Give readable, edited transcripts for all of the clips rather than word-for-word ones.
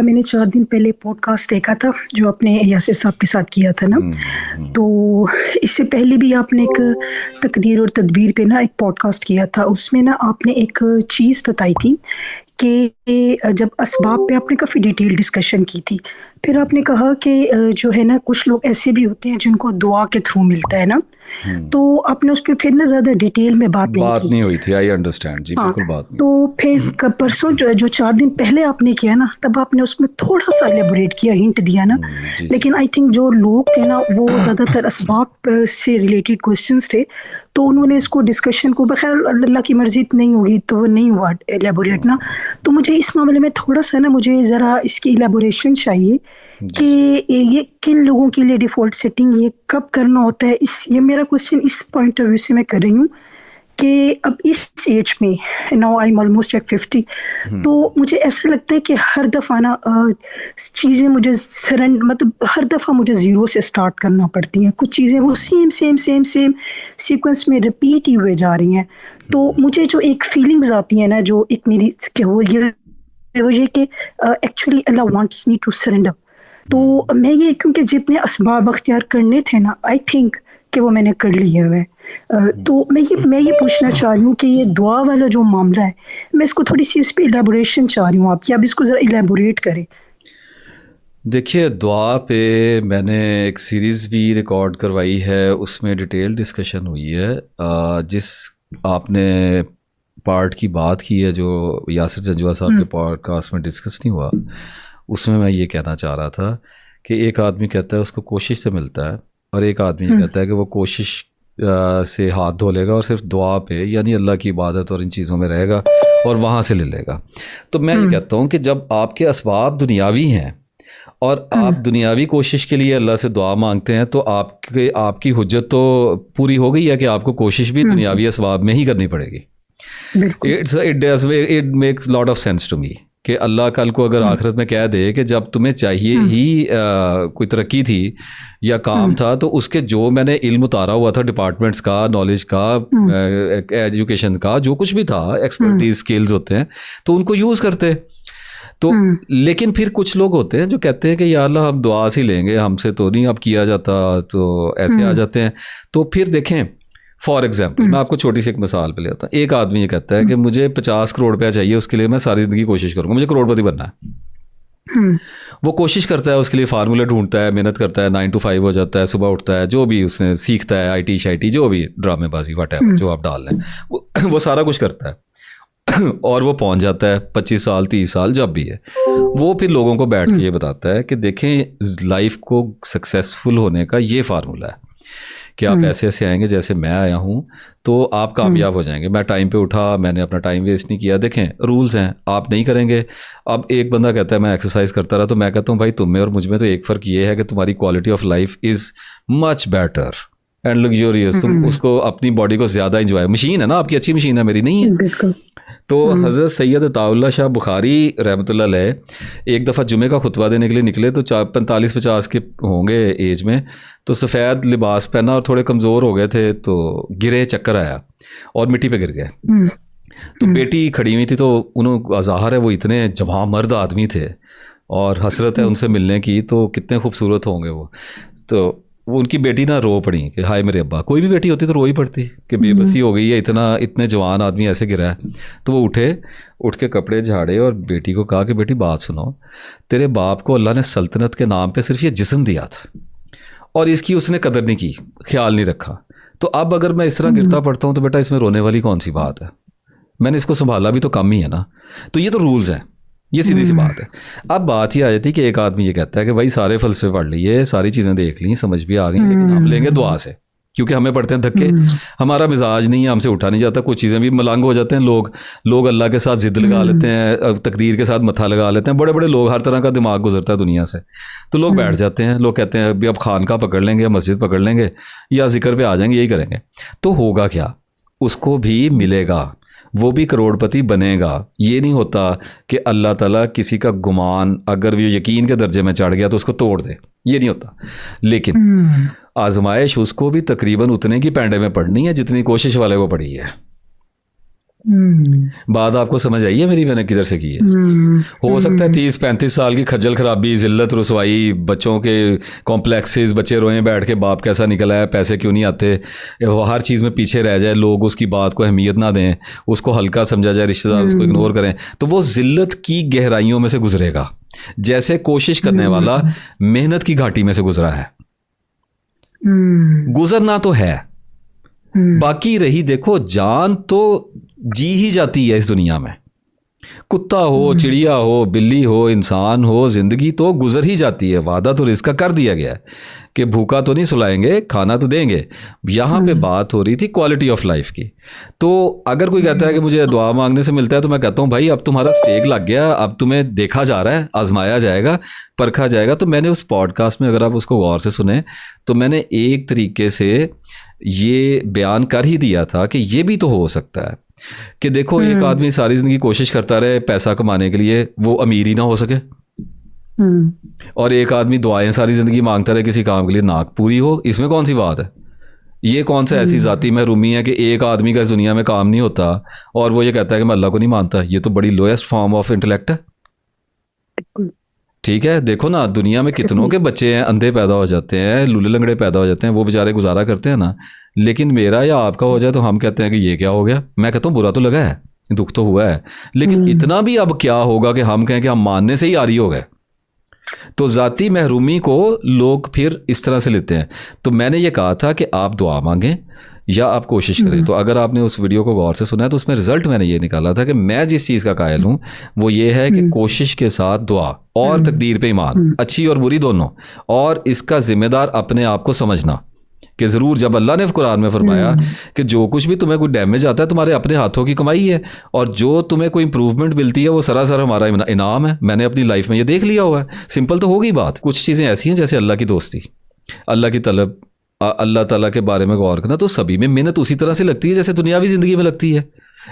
मैंने 4 दिन पहले पॉडकास्ट देखा था जो आपने यासिर साहब के साथ किया था ना। तो इससे पहले भी आपने एक तकदीर और तदबीर पे ना एक पॉडकास्ट किया था। उसमें ना आपने एक चीज़ बताई थी कि जब असबाब पे आपने काफ़ी डिटेल डिस्कशन की थी। फिर आपने कहा कि जो है ना कुछ लोग ऐसे भी होते हैं जिनको दुआ के थ्रू मिलता है ना। तो आपने उस पे फिर ना ज़्यादा डिटेल में बात नहीं हुई थी। आई अंडरस्टैंड जी, बिल्कुल बात नहीं। तो फिर परसों जो 4 दिन पहले आपने किया ना, तब आपने उसमें थोड़ा सा एलेबोरेट किया, हिंट दिया ना। लेकिन आई थिंक जो लोग थे ना वो ज़्यादातर असबाब से रिलेटेड क्वेश्चंस थे, तो उन्होंने इसको डिस्कशन को बखैर अल्लाह की मर्जी नहीं होगी तो वो नहीं हुआ एलेबोरेट ना। तो मुझे इस मामले में थोड़ा सा ना मुझे ज़रा इसकी एलेबोरेशन चाहिए कि ये किन लोगों के लिए डिफ़ॉल्ट सेटिंग ये कब करना होता है। ये मेरा क्वेश्चन इस पॉइंट ऑफ व्यू से मैं कर रही हूँ कि अब इस एज में now I am almost at 50, तो मुझे ऐसा लगता है कि हर दफ़ा ना चीज़ें मुझे मतलब हर दफ़ा मुझे ज़ीरो से स्टार्ट करना पड़ती हैं। कुछ चीज़ें वो सेम सीक्वेंस में रिपीट ही हुए जा रही हैं। तो मुझे जो एक फीलिंग्स आती हैं ना, जो एक मेरी कि वो ये कि actually Allah wants me to surrender. तो मैं ये क्योंकि जितने असबाब अख्तियार करने थे ना, आई थिंक कि वो मैंने कर लिए हुए। तो मैं ये पूछना चाह रही हूँ कि ये दुआ वाला जो मामला है, मैं इसको थोड़ी सी इस पे इलेबोरेशन चाह रही हूँ आप इसको ज़रा इलेबोरेट करें। देखिए, दुआ पे मैंने एक सीरीज़ भी रिकॉर्ड करवाई है, उसमें डिटेल डिस्कशन हुई है। जिस आपने पार्ट की बात की है जो यासिर जंजुआ साहब के पॉडकास्ट में डिस्कस नहीं हुआ, उसमें मैं ये कहना चाह रहा था कि एक आदमी कहता है उसको कोशिश से मिलता है, और एक आदमी कहता है कि वो कोशिश से हाथ धो लेगा और सिर्फ दुआ पे यानी अल्लाह की इबादत और इन चीज़ों में रहेगा और वहाँ से ले लेगा। तो मैं ये कहता हूँ कि जब आपके असबाब दुनियावी हैं और आप दुनियावी कोशिश के लिए अल्लाह से दुआ मांगते हैं, तो आपकी हुज्जत तो पूरी हो गई है कि आपको कोशिश भी दुनियावी असबाब में ही करनी पड़ेगी। It makes lot of sense to me कि अल्लाह कल को अगर आखिरत में कह दे कि जब तुम्हें चाहिए ही कोई तरक्की थी या काम था, तो उसके जो मैंने इल्म उतारा हुआ था डिपार्टमेंट्स का, नॉलेज का, एजुकेशन का, जो कुछ भी था, एक्सपर्टीज स्किल्स होते हैं, तो उनको यूज़ करते। तो लेकिन फिर कुछ लोग होते हैं जो कहते हैं कि या अल्लाह हम दुआ से लेंगे, हमसे तो नहीं अब किया जाता, तो ऐसे आ जाते हैं। तो फिर देखें, फॉर एग्जाम्पल मैं आपको छोटी सी एक मिसाल पे ले आता हूँ। एक आदमी ये कहता है कि मुझे 50 करोड़ रुपया चाहिए, उसके लिए मैं सारी ज़िंदगी कोशिश करूँगा, मुझे करोड़पति बनना है। वो कोशिश करता है, उसके लिए फार्मूला ढूंढता है, मेहनत करता है, 9 to 5 हो जाता है, सुबह उठता है, जो भी उसने सीखता है, IT शाइटी जो भी ड्रामेबाजी व्हाटएवर जो आप डाल लें, वो सारा कुछ करता है और वो पहुंच जाता है 25 साल 30 साल जब भी है। वो फिर लोगों को बैठ के ये बताता है कि देखें, लाइफ को सक्सेसफुल होने का ये फार्मूला है कि आप ऐसे ऐसे आएंगे जैसे मैं आया हूँ तो आप कामयाब हो जाएंगे। मैं टाइम पे उठा, मैंने अपना टाइम वेस्ट नहीं किया। देखें, रूल्स हैं, आप नहीं करेंगे। अब एक बंदा कहता है मैं एक्सरसाइज करता रहा, तो मैं कहता हूँ भाई तुम में और मुझ में तो एक फ़र्क ये है कि तुम्हारी quality of life is much better and luxurious. तुम उसको अपनी बॉडी को ज़्यादा इंजॉय, मशीन है ना आपकी, अच्छी मशीन है, मेरी नहीं है। तो हज़रत सैयद अताउल्लाह शाह बुखारी रहमतुल्लाह अलैह एक दफ़ा जुमे का खुतबा देने के लिए निकले, तो 45-50 के होंगे एज में, तो सफ़ेद लिबास पहना और थोड़े कमज़ोर हो गए थे, तो गिरे, चक्कर आया और मिट्टी पे गिर गए। तो बेटी खड़ी हुई थी, तो उन्होंने ज़ाहिर है वो इतने जवां मर्द आदमी थे और हसरत है उनसे मिलने की, तो कितने खूबसूरत होंगे वो। तो वो उनकी बेटी ना रो पड़ी कि हाय मेरे अब्बा। कोई भी बेटी होती तो रो ही पड़ती कि बेबसी हो गई है, इतने जवान आदमी ऐसे गिरा है। तो वो उठ के कपड़े झाड़े और बेटी को कहा कि बेटी बात सुनो, तेरे बाप को अल्लाह ने सल्तनत के नाम पे सिर्फ ये जिस्म दिया था और इसकी उसने कदर नहीं की, ख्याल नहीं रखा। तो अब अगर मैं इस तरह गिरता पड़ता हूँ तो बेटा इसमें रोने वाली कौन सी बात है, मैंने इसको संभाला भी तो कम ही है ना। तो ये तो रूल्स हैं, ये सीधी सी बात है। अब बात ही आ जाती है कि एक आदमी ये कहता है कि भाई सारे फलसफे पढ़ लिए, सारी चीज़ें देख ली, समझ भी आ गई, लेकिन हम लेंगे दुआ से, क्योंकि हमें पढ़ते हैं धक्के, हमारा मिजाज नहीं है, हमसे उठा नहीं जाता। कुछ चीज़ें भी मलंग हो जाते हैं लोग अल्लाह के साथ जिद लगा लेते हैं, तकदीर के साथ मत्था लगा लेते हैं। बड़े बड़े लोग, हर तरह का दिमाग गुजरता है दुनिया से, तो लोग बैठ जाते हैं। लोग कहते हैं अभी अब खानका पकड़ लेंगे या मस्जिद पकड़ लेंगे या जिक्र पे आ जाएंगे, यही करेंगे। तो होगा क्या, उसको भी मिलेगा, वो भी करोड़पति बनेगा। ये नहीं होता कि अल्लाह ताला किसी का गुमान अगर वो यकीन के दर्जे में चढ़ गया तो उसको तोड़ दे, ये नहीं होता। लेकिन आजमाइश उसको भी तकरीबन उतने की पैंडे में पड़नी है जितनी कोशिश वाले को पड़ी है। बात आपको समझ आई है मेरी, मैंने किधर से की है? हो सकता है 30-35 साल की खज्जल खराबी, जिल्लत, रुसवाई, बच्चों के कॉम्प्लेक्सेस, बच्चे रोएं बैठ के बाप कैसा निकला है, पैसे क्यों नहीं आते, वो हर चीज़ में पीछे रह जाए, लोग उसकी बात को अहमियत ना दें, उसको हल्का समझा जाए, रिश्तेदार उसको इग्नोर करें, तो वो जिल्लत की गहराइयों में से गुजरेगा, जैसे कोशिश करने वाला मेहनत की घाटी में से गुजरा है। गुजरना तो है, बाकी रही देखो जान तो जी ही जाती है इस दुनिया में। कुत्ता हो, चिड़िया हो, बिल्ली हो, इंसान हो, जिंदगी तो गुजर ही जाती है। वादा तो रिस्क का कर दिया गया है कि भूखा तो नहीं सुलाएंगे, खाना तो देंगे। यहाँ पे बात हो रही थी क्वालिटी ऑफ लाइफ की। तो अगर कोई कहता है कि मुझे दुआ मांगने से मिलता है, तो मैं कहता हूँ भाई अब तुम्हारा स्टेक लग गया, अब तुम्हें देखा जा रहा है, आजमाया जाएगा, परखा जाएगा। तो मैंने उस पॉडकास्ट में, अगर आप उसको गौर से सुने, तो मैंने एक तरीके से ये बयान कर ही दिया था कि ये भी तो हो सकता है कि देखो एक आदमी सारी जिंदगी कोशिश करता रहे पैसा कमाने के लिए, वो अमीर ही ना हो सके, और एक आदमी दुआएं सारी जिंदगी मांगता रहे किसी काम के लिए, नाक पूरी हो। इसमें कौन सी बात है? ये कौन सा ऐसी जाती महरूमी है कि एक आदमी का इस दुनिया में काम नहीं होता और वो ये कहता है कि मैं अल्लाह को नहीं मानता? ये तो बड़ी लोएस्ट फॉर्म ऑफ इंटेलेक्ट है। ठीक है, देखो ना दुनिया में कितनों के बच्चे हैं अंधे पैदा हो जाते हैं, लूले लंगड़े पैदा हो जाते हैं, वो बेचारे गुजारा करते हैं ना। लेकिन मेरा या आपका हो जाए तो हम कहते हैं कि ये क्या हो गया। मैं कहता हूँ बुरा तो लगा है, दुख तो हुआ है, लेकिन इतना भी अब क्या होगा कि हम कहें कि हम मानने से ही आरी हो गए। तो जाती महरूमी को लोग फिर इस तरह से लेते हैं। तो मैंने ये कहा था कि आप दुआ मांगें या आप कोशिश करें। तो अगर आपने उस वीडियो को गौर से सुना है तो उसमें रिजल्ट मैंने ये निकाला था कि मैं जिस चीज़ का कायल हूँ वो ये है कि कोशिश के साथ दुआ और तकदीर पे ईमान, अच्छी और बुरी दोनों, और इसका जिम्मेदार अपने आप को समझना कि ज़रूर जब अल्लाह ने कुरान में फरमाया कि जो कुछ भी तुम्हें कोई डैमेज आता है तुम्हारे अपने हाथों की कमाई है, और जो तुम्हें कोई इंप्रूवमेंट मिलती है वो सरासर हमारा इनाम है। मैंने अपनी लाइफ में ये देख लिया हुआ है। सिंपल तो होगी बात। कुछ चीज़ें ऐसी हैं जैसे अल्लाह की दोस्ती, अल्लाह की तलब, अल्लाह ताला के बारे में गौर करना, तो सभी में मेहनत उसी तरह से लगती है जैसे दुनियावी ज़िंदगी में लगती है।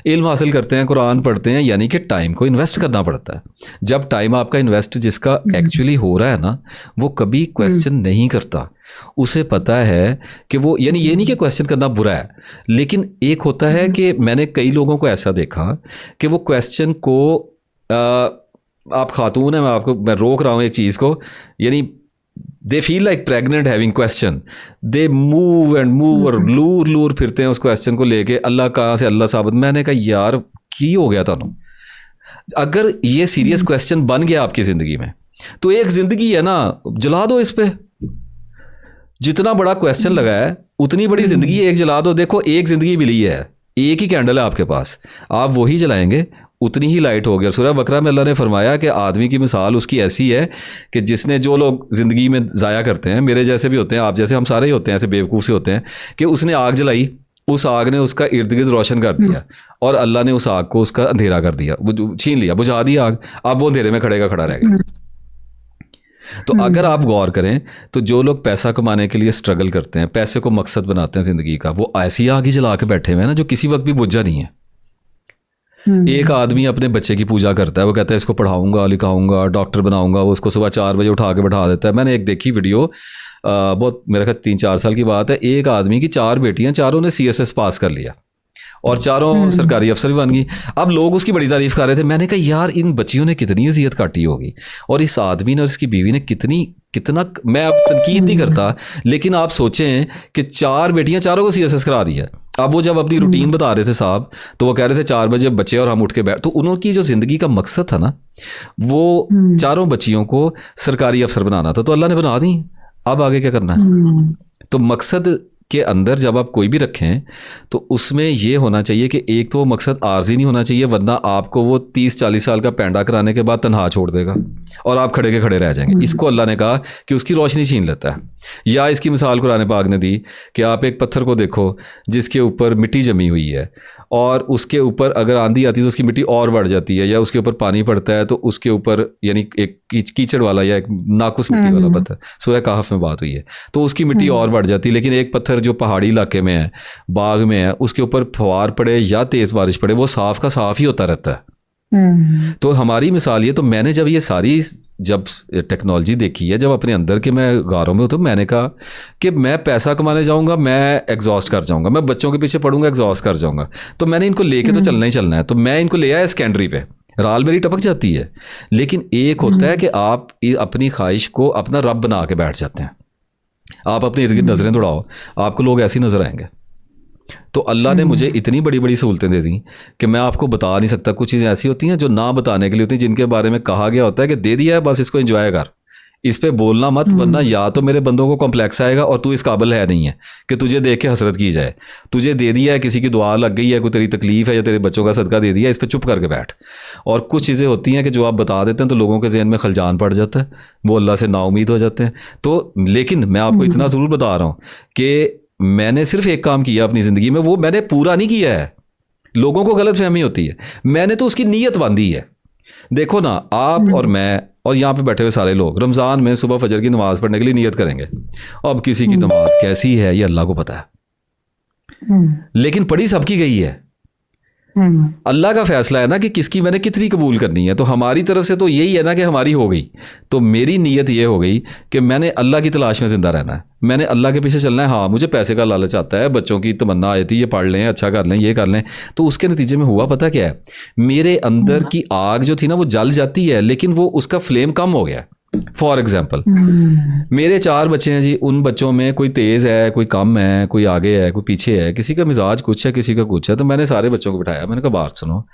इल्म हासिल करते हैं, कुरान पढ़ते हैं, यानी कि टाइम को इन्वेस्ट करना पड़ता है। जब टाइम आपका इन्वेस्ट जिसका एक्चुअली हो रहा है ना, वो कभी क्वेश्चन नहीं करता। उसे पता है कि वो, यानी ये नहीं कि क्वेश्चन करना बुरा है, लेकिन एक होता है कि मैंने कई लोगों को ऐसा देखा कि वो क्वेश्चन को आप खातून है, मैं रोक रहा हूँ एक चीज़ को, यानी they feel like pregnant having question, they move and move और लूर फिरते हैं उस क्वेश्चन को लेके, अल्लाह कहाँ से, अल्लाह साबित। मैंने कहा यार की हो गया था। अगर ये सीरियस क्वेश्चन बन गया आपकी ज़िंदगी में तो एक ज़िंदगी है ना, जला दो इस पे। जितना बड़ा क्वेश्चन लगा है उतनी बड़ी ज़िंदगी एक जला दो। देखो एक ज़िंदगी मिली है, एक ही कैंडल है आपके पास, आप वही जलाएंगे, उतनी ही लाइट होगी। और सूरह बकरा में अल्लाह ने फरमाया कि आदमी की मिसाल उसकी ऐसी है कि जिसने, जो लोग ज़िंदगी में ज़ाया करते हैं, मेरे जैसे भी होते हैं, आप जैसे, हम सारे ही होते हैं, ऐसे बेवकूफ़ से होते हैं, कि उसने आग जलाई, उस आग ने उसका इर्द गिर्द रोशन कर दिया और अल्लाह ने उस आग को उसका अंधेरा कर दिया, छीन लिया, बुझा दिया आग। अब वो अंधेरे में खड़ा रह गया। तो अगर आप गौर करें तो जो लोग पैसा कमाने के लिए स्ट्रगल करते हैं, पैसे को मकसद बनाते हैं ज़िंदगी का, वो ऐसी आग ही जला के बैठे हुए हैं ना जो किसी वक्त भी बुझा नहीं है। एक आदमी अपने बच्चे की पूजा करता है, वो कहता है इसको पढ़ाऊंगा, लिखाऊंगा, डॉक्टर बनाऊंगा, वो उसको सुबह 4 बजे उठा के बैठा देता है। मैंने एक देखी वीडियो, बहुत मेरे ख्याल 3-4 साल की बात है, एक आदमी की 4 बेटियां, चारों ने CSS पास कर लिया और चारों सरकारी अफसर भी बन गई। अब लोग उसकी बड़ी तारीफ कर रहे थे। मैंने कहा यार इन बच्चियों ने कितनी अजियत काटी होगी, और इस आदमी ने और इसकी बीवी ने कितना, मैं अब तनकीद नहीं करता, लेकिन आप सोचें कि 4 बेटियां, चारों को CSS करा दिया। अब वो जब अपनी रूटीन बता रहे थे साहब, तो वो कह रहे थे 4 बजे बच्चे और हम उठ के बैठ, तो उनकी जो ज़िंदगी का मकसद था ना, वो चारों बच्चियों को सरकारी अफसर बनाना था, तो अल्लाह ने बना दी। अब आगे क्या करना है? तो मकसद के अंदर जब आप कोई भी रखें तो उसमें ये होना चाहिए कि एक तो वो मकसद आर्जी नहीं होना चाहिए, वरना आपको वो 30-40 साल का पैंडा कराने के बाद तनहा छोड़ देगा और आप खड़े के खड़े रह जाएंगे। इसको अल्लाह ने कहा कि उसकी रोशनी छीन लेता है। या इसकी मिसाल कुरान पाक ने दी कि आप एक पत्थर को देखो जिसके ऊपर मिट्टी जमी हुई है, और उसके ऊपर अगर आंधी आती है तो उसकी मिट्टी और बढ़ जाती है, या उसके ऊपर पानी पड़ता है तो उसके ऊपर, यानी एक कीचड़ वाला या एक नाकुस मिट्टी वाला पत्थर, सूरह कहफ में बात हुई है, तो उसकी मिट्टी और बढ़ जाती है। लेकिन एक पत्थर जो पहाड़ी इलाके में है, बाग में है, उसके ऊपर फवार पड़े या तेज़ बारिश पड़े, वो साफ का साफ ही होता रहता है। तो हमारी मिसाल ये, तो मैंने जब ये सारी जब टेक्नोलॉजी देखी है, जब अपने अंदर के मैं गारों में हूँ, तो मैंने कहा कि मैं पैसा कमाने जाऊँगा, मैं एग्जॉस्ट कर जाऊँगा, मैं बच्चों के पीछे पढ़ूंगा, एग्जॉस्ट कर जाऊँगा। तो मैंने इनको लेके तो चलना ही चलना है, तो मैं इनको ले आया सेकेंडरी पे, राल मेरी टपक जाती है। लेकिन एक होता है कि आप अपनी ख्वाहिश को अपना रब बना के बैठ जाते हैं। आप अपने इर्द गिर्द नजरें दौड़ाओ, आपको लोग ऐसे ही नजर आएंगे। तो अल्लाह ने मुझे इतनी बड़ी बड़ी सहूलतें दे दी कि मैं आपको बता नहीं सकता। कुछ चीज़ें ऐसी होती हैं जो ना बताने के लिए होती हैं, जिनके बारे में कहा गया होता है कि दे दिया है, बस इसको एंजॉय कर, इस पे बोलना मत, वरना या तो मेरे बंदों को कॉम्प्लेक्स आएगा और तू इस काबिल है नहीं है कि तुझे देख के हसरत की जाए। तुझे दे दिया है, किसी की दुआ लग गई है, कोई तेरी तकलीफ है या तेरे बच्चों का सदका दे दिया, इस पर चुप करके बैठ। और कुछ चीज़ें होती हैं कि जो आप बता देते हैं तो लोगों के जहन में खलजान पड़ जाता है, वो अल्लाह से नाउमीद हो जाते हैं। तो लेकिन मैं आपको इतना ज़रूर बता रहा हूँ कि मैंने सिर्फ एक काम किया अपनी ज़िंदगी में, वो मैंने पूरा नहीं किया है। लोगों को गलत फहमी होती है, मैंने तो उसकी नीयत बांधी है। देखो ना, आप और मैं और यहाँ पे बैठे हुए सारे लोग रमज़ान में सुबह फजर की नमाज़ पढ़ने के लिए नियत करेंगे। अब किसी की नमाज कैसी है ये अल्लाह को पता है, लेकिन पढ़ी सबकी गई है। अल्लाह का फैसला है ना कि किसकी मैंने कितनी कबूल करनी है। तो हमारी तरफ से तो यही है ना कि हमारी हो गई। तो मेरी नीयत ये हो गई कि मैंने अल्लाह की तलाश में ज़िंदा रहना है, मैंने अल्लाह के पीछे चलना है। हाँ, मुझे पैसे का लालच आता है, बच्चों की तमन्ना आई थी ये पढ़ लें, अच्छा कर लें, ये कर लें। तो उसके नतीजे में हुआ पता क्या है, मेरे अंदर की आग जो थी ना वो जल जाती है, लेकिन वो उसका फ्लेम कम हो गया। फॉर एग्जाम्पल, मेरे 4 बच्चे हैं जी, उन बच्चों में कोई तेज़ है, कोई कम है, कोई आगे है, कोई पीछे है, किसी का मिजाज कुछ है, किसी का कुछ है। तो मैंने सारे बच्चों को बिठाया, मैंने कहा बात सुनो,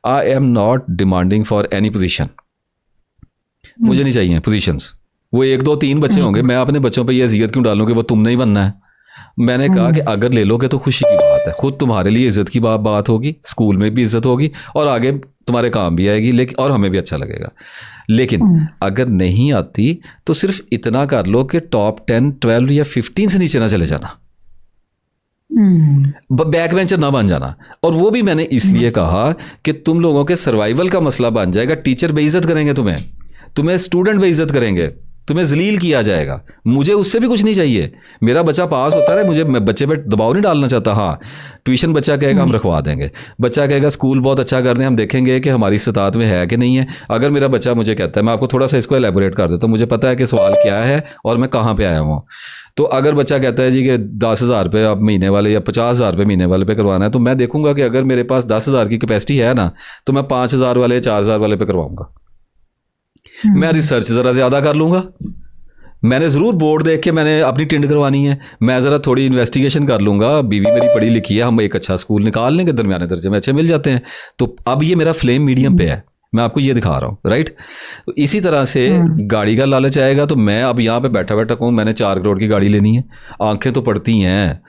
I am not demanding for any position, मुझे नहीं चाहिए पोजीशंस। वो 1 2 3 बच्चे होंगे, मैं अपने बच्चों पे ये अजियत क्यों डालूं कि वो तुमने ही बनना है। मैंने कहा कि अगर ले लोगे तो खुशी की बात है, खुद तुम्हारे लिए इज्जत की बात होगी, स्कूल में भी इज्जत होगी और आगे तुम्हारे काम भी आएगी, लेकिन और हमें भी अच्छा लगेगा। लेकिन अगर नहीं आती तो सिर्फ इतना कर लो कि टॉप 10 12 या 15 से नीचे ना चले जाना, बैक बेंचर ना बन जाना। और वो भी मैंने इसलिए कहा कि तुम लोगों के सर्वाइवल का मसला बन जाएगा। टीचर बेइज्जत करेंगे तुम्हें स्टूडेंट बेइज्जत करेंगे, तुम्हें जलील किया जाएगा। मुझे उससे भी कुछ नहीं चाहिए, मेरा बच्चा पास होता है, मैं बच्चे पे दबाव नहीं डालना चाहता। हाँ, ट्यूशन बच्चा कहेगा हम रखवा देंगे, बच्चा कहेगा स्कूल बहुत अच्छा कर रहे हैं, हम देखेंगे कि हमारी इस्तात में है कि नहीं है। अगर मेरा बच्चा मुझे कहता है, मैं आपको थोड़ा सा इसको एलेबोरेट कर देता हूँ, मुझे पता है कि सवाल क्या है और मैं कहाँ पे आया हूँ। तो अगर बच्चा कहता है जी कि 10,000 रुपये आप महीने वाले या 50,000 रुपये महीने वाले पे करवाना है, तो मैं देखूंगा कि अगर मेरे पास 10,000 की कैपेसिटी है ना, तो मैं 5,000 वाले 4,000 वाले पे करवाऊंगा। मैं रिसर्च ज़रा ज़्यादा कर लूँगा, मैंने ज़रूर बोर्ड देख के मैंने अपनी टिंड करवानी है, मैं ज़रा थोड़ी इन्वेस्टिगेशन कर लूँगा, बीवी मेरी पढ़ी लिखी है, हम एक अच्छा स्कूल निकाल लेंगे, दरमियाने दर्जे में अच्छे मिल जाते हैं। तो अब ये मेरा फ्लेम मीडियम पे है, मैं आपको ये दिखा रहा हूँ, राइट। इसी तरह से गाड़ी का लालच आएगा, तो मैं अब यहाँ पे बैठा बैठा कहूँ मैंने 4 करोड़ की गाड़ी लेनी है, आंखें तो पड़ती हैं,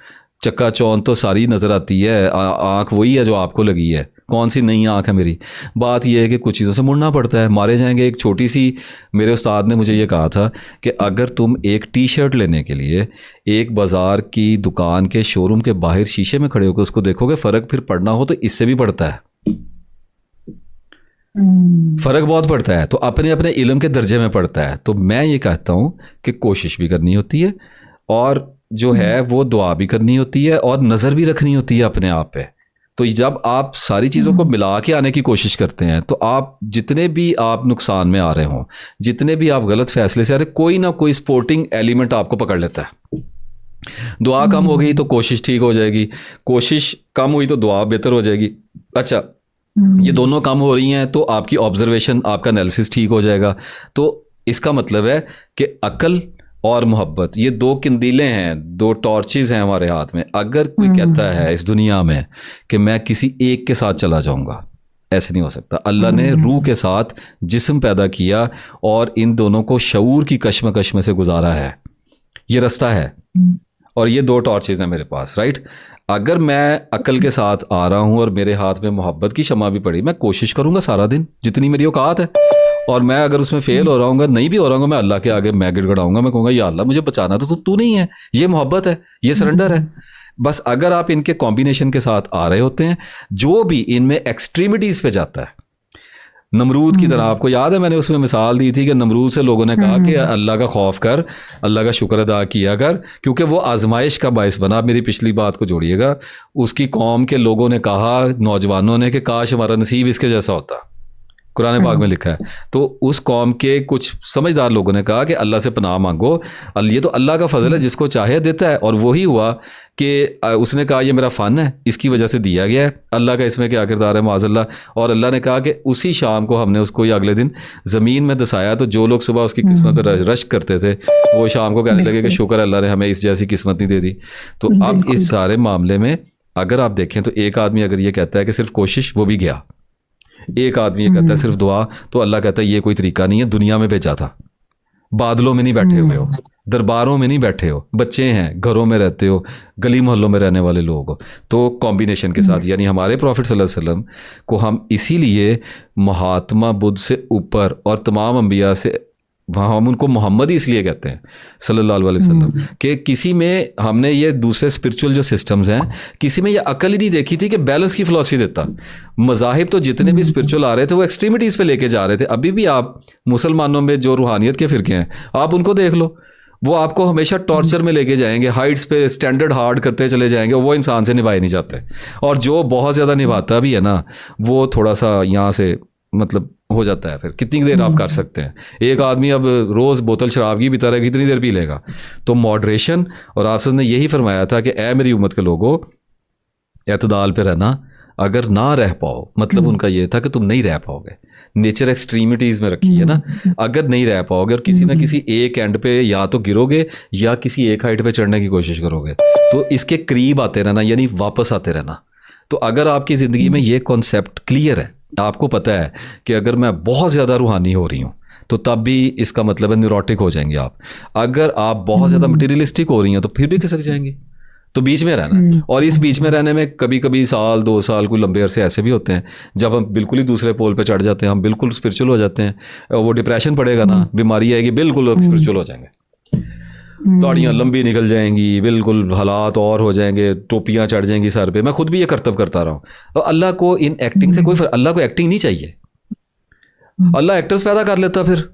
चक्का चौंध तो सारी नज़र आती है, आँख वही है जो आपको लगी है, कौन सी नई आँख है मेरी। बात यह है कि कुछ चीज़ों से मुड़ना पड़ता है, मारे जाएंगे। एक छोटी सी, मेरे उस्ताद ने मुझे ये कहा था कि अगर तुम एक टी शर्ट लेने के लिए एक बाज़ार की दुकान के शोरूम के बाहर शीशे में खड़े होकर उसको देखोगे, फ़र्क फिर पड़ना हो तो इससे भी पड़ता है, फ़र्क बहुत पड़ता है। तो अपने अपने इल्म के दर्जे में पड़ता है। तो मैं ये कहता हूँ कि कोशिश भी करनी होती है और जो है वो दुआ भी करनी होती है और नज़र भी रखनी होती है अपने आप पे। तो जब आप सारी चीज़ों को मिला के आने की कोशिश करते हैं, तो आप जितने भी आप नुकसान में आ रहे हों, जितने भी आप गलत फैसले से आ रहे, कोई ना कोई स्पोर्टिंग एलिमेंट आपको पकड़ लेता है। दुआ कम हो गई तो कोशिश ठीक हो जाएगी, कोशिश कम हुई तो दुआ बेहतर हो जाएगी। अच्छा, ये दोनों कम हो रही हैं तो आपकी ऑब्जर्वेशन, आपका एनालिसिस ठीक हो जाएगा। तो इसका मतलब है कि अक्ल और मोहब्बत, ये 2 किंदीलें हैं, 2 टॉर्चेस हैं हमारे हाथ में। अगर कोई कहता है इस दुनिया में कि मैं किसी एक के साथ चला जाऊंगा, ऐसे नहीं हो सकता। अल्लाह ने रूह के साथ जिस्म पैदा किया और इन दोनों को शऊर की कश्मकश में से गुजारा है, ये रास्ता है। और ये 2 टॉर्चेस हैं मेरे पास, राइट। अगर मैं अक्ल के साथ आ रहा हूँ और मेरे हाथ में मोहब्बत की शमा भी पड़ी, मैं कोशिश करूँगा सारा दिन जितनी मेरी औकात है। और मैं अगर उसमें फेल हो रहा हूँ, नहीं भी हो रहा हूँ, मैं अल्लाह के आगे मैं गिड़गड़ाऊंगा, मैं कहूँगा या अल्लाह मुझे बचाना तो तू नहीं है। ये मोहब्बत है, ये सरेंडर है। बस अगर आप इनके कॉम्बिनेशन के साथ आ रहे होते हैं, जो भी इनमें एक्सट्रीमिटीज़ पे जाता है, नमरूद की तरह, आपको याद है मैंने उसमें मिसाल दी थी कि नमरूद से लोगों ने कहा कि अल्लाह का खौफ कर, अल्लाह का शुक्र अदा किया कर, क्योंकि वो आजमाइश का बायस बना। मेरी पिछली बात को जोड़िएगा, उसकी कौम के लोगों ने कहा, नौजवानों ने, कि काश हमारा नसीब इसके जैसा होता, कुरान पाक में लिखा है। तो उस कौम के कुछ समझदार लोगों ने कहा कि अल्लाह से पनाह मांगो, ये तो अल्लाह का फजल है, जिसको चाहे देता है। और वही हुआ कि उसने कहा ये मेरा फ़न है, इसकी वजह से दिया गया है, अल्लाह का इसमें क्या किरदार है माज़अल्लाह। और अल्लाह ने कहा कि उसी शाम को हमने उसको या अगले दिन ज़मीन में दसाया, तो जो लोग सुबह उसकी किस्मत पर रश करते थे वो शाम को कहने लगे कि शुक्र अल्लाह ने हमें इस जैसी किस्मत नहीं दे दी। तो अब इस सारे मामले में अगर आप देखें तो एक आदमी अगर ये कहता है कि सिर्फ कोशिश, वो भी गया। एक आदमी ये कहता है सिर्फ दुआ, तो अल्लाह कहता है ये कोई तरीका नहीं है, दुनिया में भेजा था। बादलों में नहीं बैठे हुए हो, दरबारों में नहीं बैठे हो, बच्चे हैं, घरों में रहते हो, गली मोहल्लों में रहने वाले लोग हो। तो कॉम्बिनेशन के साथ यानी हमारे प्रॉफिट सल्लल्लाहु अलैहि वसल्लम को हम इसीलिए महात्मा बुद्ध से ऊपर और तमाम अंबिया से, हम उनको मोहम्मद ही इसलिए कहते हैं सल्लल्लाहु अलैहि वसल्लम, कि किसी में हमने ये दूसरे स्पिरिचुअल जो सिस्टम्स हैं, किसी में ये अकल ही नहीं देखी थी कि बैलेंस की फ़िलॉसफी देता। मज़ाहिब तो जितने भी स्पिरिचुअल आ रहे थे वो एक्सट्रीमिटीज़ पे लेके जा रहे थे। अभी भी आप मुसलमानों में जो रूहानियत के फ़िरके हैं, आप उनको देख लो, वो आपको हमेशा टॉर्चर में लेके जाएंगे, हाइट्स पे स्टैंडर्ड हार्ड करते चले जाएंगे, वो इंसान से निभाए नहीं जाते। और जो बहुत ज़्यादा निभाता भी है ना, वो थोड़ा सा यहाँ से मतलब हो जाता है। फिर कितनी देर आप कर सकते हैं? एक आदमी अब रोज़ बोतल शराब की पीता रहेगा, कितनी देर पी लेगा? तो मॉडरेशन, और आपसे ने यही फरमाया था कि ए मेरी उम्मत के लोगों, एतदाल पे रहना। अगर ना रह पाओ, मतलब उनका ये था कि तुम नहीं रह पाओगे। नेचर एक्सट्रीमिटीज़ में रखी है ना, अगर नहीं रह पाओगे और किसी ना किसी एक एंड पे या तो गिरोगे या किसी एक हाइट पे चढ़ने की कोशिश करोगे, तो इसके करीब आते रहना, यानी वापस आते रहना। तो अगर आपकी ज़िंदगी में ये कॉन्सेप्ट क्लियर है, आपको पता है कि अगर मैं बहुत ज़्यादा रूहानी हो रही हूँ, तो तब भी इसका मतलब है न्यूरोटिक हो जाएंगे आप। अगर आप बहुत ज़्यादा मटेरियलिस्टिक हो रही हैं तो फिर भी खिसक जाएंगी। तो बीच में रहना, और इस बीच में रहने में कभी कभी साल 2 साल, कोई लंबे अरसे ऐसे भी होते हैं जब हम बिल्कुल ही दूसरे पोल पे चढ़ जाते हैं, हम बिल्कुल स्पिरिचुअल हो जाते हैं। वो डिप्रेशन पड़ेगा ना, बीमारी आएगी, बिल्कुल स्पिरिचुअल हो जाएंगे, दाढ़ियाँ लंबी निकल जाएंगी, बिल्कुल हालात और हो जाएंगे, टोपियाँ चढ़ जाएंगी सर पे। मैं खुद भी ये करतब करता रहा हूँ। और अल्लाह को इन एक्टिंग से कोई अल्लाह को एक्टिंग नहीं चाहिए, अल्लाह एक्टर्स पैदा कर लेता। फिर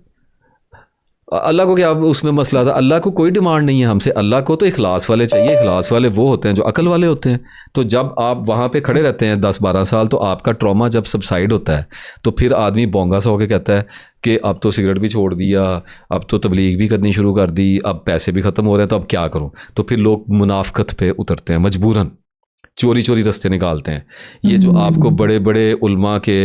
अल्लाह को क्या उसमें मसला था? अल्लाह को कोई डिमांड नहीं है हमसे, अल्लाह को तो इखलास वाले चाहिए। इखलास वाले वो होते हैं जो अकल वाले होते हैं। तो जब आप वहाँ पे खड़े रहते हैं 10-12 साल, तो आपका ट्रॉमा जब सबसाइड होता है, तो फिर आदमी बोंगा सा होकर कहता है कि अब तो सिगरेट भी छोड़ दिया, अब तो तबलीग भी करनी शुरू कर दी, अब पैसे भी ख़त्म हो रहे हैं, तो अब क्या करूँ? तो फिर लोग मुनाफकत पे उतरते हैं, मजबूरन चोरी चोरी रास्ते निकालते हैं। ये जो आपको बड़े बड़े उल्मा के,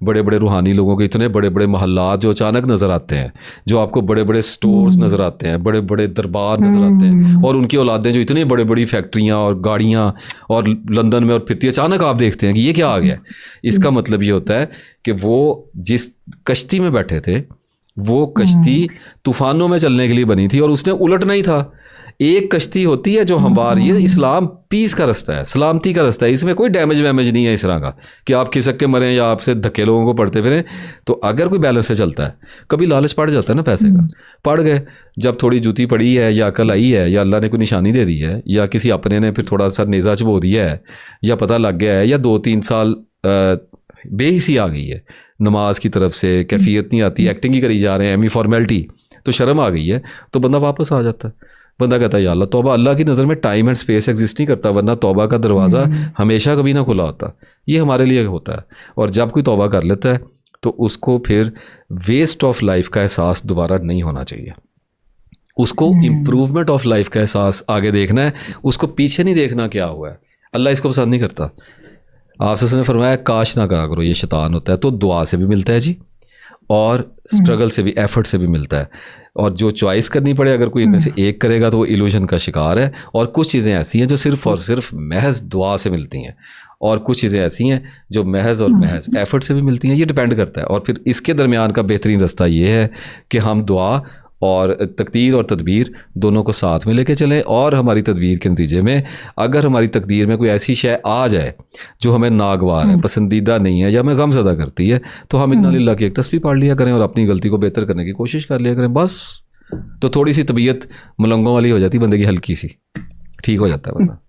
बड़े बड़े रूहानी लोगों के इतने बड़े बड़े महल्लात जो अचानक नज़र आते हैं, जो आपको बड़े बड़े स्टोर्स नज़र आते हैं, बड़े बड़े दरबार नज़र आते हैं, और उनकी औलादें जो इतनी बड़ी बड़ी फैक्ट्रियाँ और गाड़ियाँ और लंदन में और फिरती, अचानक आप देखते हैं कि ये क्या आ गया। इसका मतलब ये होता है कि वो जिस कश्ती में बैठे थे, वो कश्ती तूफ़ानों में चलने के लिए बनी थी, और उसने उलटना ही था। एक कश्ती होती है जो हमारी है, इस्लाम पीस का रास्ता है, सलामती का रास्ता है, इसमें कोई डैमेज वैमेज नहीं है इस तरह का कि आप खिसक के मरें या आपसे धक्के लोगों को पड़ते फिरें। तो अगर कोई बैलेंस से चलता है, कभी लालच पड़ जाता है ना पैसे का, पड़ गए, जब थोड़ी जूती पड़ी है या अकल आई है या अल्लाह ने कोई निशानी दे दी है या किसी अपने ने फिर थोड़ा सा नेज़ा चबो दिया है या पता लग गया है या 2-3 साल बेहिसी आ गई है, नमाज की तरफ से कैफियत नहीं आती, एक्टिंग ही करी जा रहे हैं, एमी फॉर्मेलिटी, तो शर्म आ गई है, तो बंदा वापस आ जाता है। बंदा कहता है या अल्लाह तौबा। अल्लाह की नज़र में टाइम एंड स्पेस एग्जिस्ट नहीं करता, वरना तौबा का दरवाज़ा हमेशा कभी ना खुला होता। ये हमारे लिए होता है। और जब कोई तौबा कर लेता है तो उसको फिर वेस्ट ऑफ लाइफ का एहसास दोबारा नहीं होना चाहिए, उसको इम्प्रूवमेंट ऑफ लाइफ का एहसास आगे देखना है, उसको पीछे नहीं देखना क्या हुआ है। अल्लाह इसको पसंद नहीं करता। आपसे ने फरमाया काश ना कहा करो, ये शैतान होता है। तो दुआ से भी मिलता है जी, और स्ट्रगल से भी, एफर्ट से भी मिलता है। और जो चॉइस करनी पड़े, अगर कोई इनमें से एक करेगा तो वो इल्यूजन का शिकार है। और कुछ चीज़ें ऐसी हैं जो सिर्फ़ और सिर्फ महज दुआ से मिलती हैं, और कुछ चीज़ें ऐसी हैं जो महज और महज एफर्ट से भी मिलती हैं। ये डिपेंड करता है। और फिर इसके दरमियान का बेहतरीन रास्ता ये है कि हम दुआ और तकदीर और तदबीर दोनों को साथ में लेके चलें। और हमारी तदबीर के नतीजे में अगर हमारी तकदीर में कोई ऐसी शय आ जाए जो हमें नागवार है, पसंदीदा नहीं है या हमें गमज़दा करती है, तो हम इन्ना लिल्लाह की एक तस्बीह पढ़ लिया करें और अपनी गलती को बेहतर करने की कोशिश कर लिया करें। बस तो थोड़ी सी तबीयत मलंगों वाली हो जाती बंदे की, हल्की सी ठीक हो जाता है बंदा।